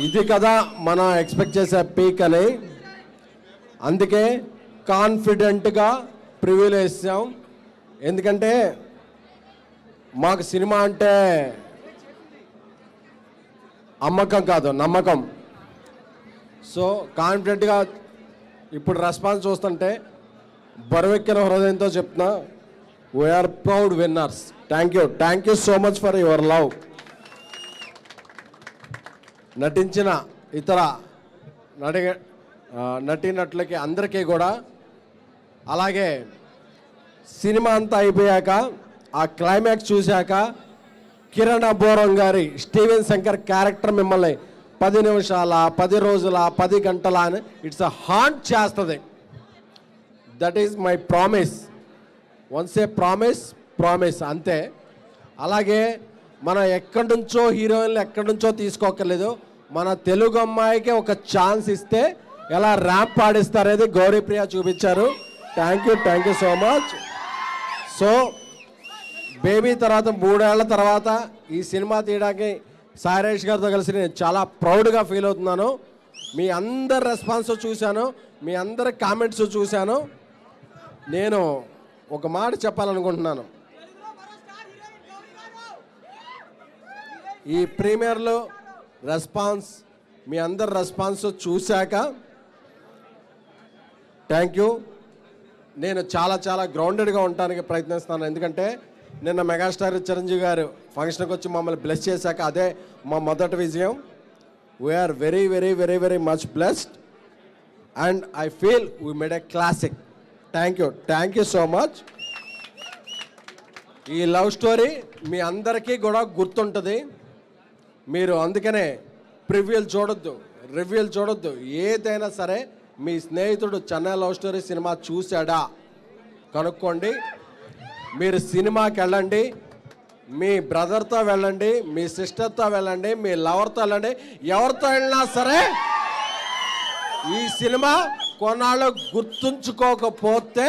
ఇది కదా మనం ఎక్స్పెక్ట్ చేసే పీక్ అని. అందుకే కాన్ఫిడెంట్గా ప్రివ్యూలు వేసాం. ఎందుకంటే మాకు సినిమా అంటే అమ్మకం కాదు, నమ్మకం. సో కాన్ఫిడెంట్గా ఇప్పుడు రెస్పాన్స్ చూస్తుంటే బరువెక్కిన హృదయంతో చెప్తున్నా, we're proud winners. Thank you so much for your love. నటించిన ఇతర నటీనటులకి అందరికీ కూడా, అలాగే సినిమా అంతా అయిపోయాక ఆ క్లైమాక్స్ చూశాక కిరణ్ అబ్బోరం గారి స్టీవెన్ శంకర్ క్యారెక్టర్ మిమ్మల్ని 10 నిమిషాల 10 రోజుల 10 గంటల అని ఇట్స్ హాంట్ చేస్తుంది. That is my promise. Once A promise అంతే. అలాగే మనం ఎక్కడి నుంచో హీరోయిన్లు ఎక్కడి నుంచో తీసుకోకర్లేదు. మన తెలుగు అమ్మాయికి ఒక ఛాన్స్ ఇస్తే ఎలా ర్యాంప్ పాడిస్తారనేది గౌరీప్రియ చూపించారు. Thank you so much. So baby తర్వాత 3 ఏళ్ల తర్వాత ఈ సినిమా తీయడానికి సాయిరేష్ గారితో కలిసి నేను చాలా ప్రౌడ్గా ఫీల్ అవుతున్నాను. మీ అందరి రెస్పాన్స్ చూశాను, మీ అందరి కామెంట్స్ చూశాను. నేను ఒక మాట చెప్పాలనుకుంటున్నాను. ఈ ప్రీమియర్లో రెస్పాన్స్, మీ అందరి రెస్పాన్స్ చూశాక థ్యాంక్ యూ. నేను చాలా గ్రౌండెడ్గా ఉండడానికి ప్రయత్నిస్తాను. ఎందుకంటే నిన్న మెగాస్టార్ చిరంజీవి గారు ఫంక్షన్కి వచ్చి మమ్మల్ని బ్లెస్ చేశాక అదే మా మొదటి విజయం. We're very much blessed and I feel we made a classic. Thank you so much. ఈ లవ్ స్టోరీ మీ అందరికీ కూడా గుర్తుంటుంది. మీరు అందుకనే ప్రివ్యూలు చూడొద్దు, రివ్యూలు చూడొద్దు. ఏదైనా సరే మీ స్నేహితుడు చెన్నై లవ్ స్టోరీ సినిమా చూశాడా కనుక్కోండి. మీరు సినిమాకి వెళ్ళండి, మీ బ్రదర్తో వెళ్ళండి, మీ సిస్టర్తో వెళ్ళండి, మీ లవర్తో వెళ్ళండి, ఎవరితో వెళ్ళినా సరే ఈ సినిమా కొన్నాళ్ళు గుర్తుంచుకోకపోతే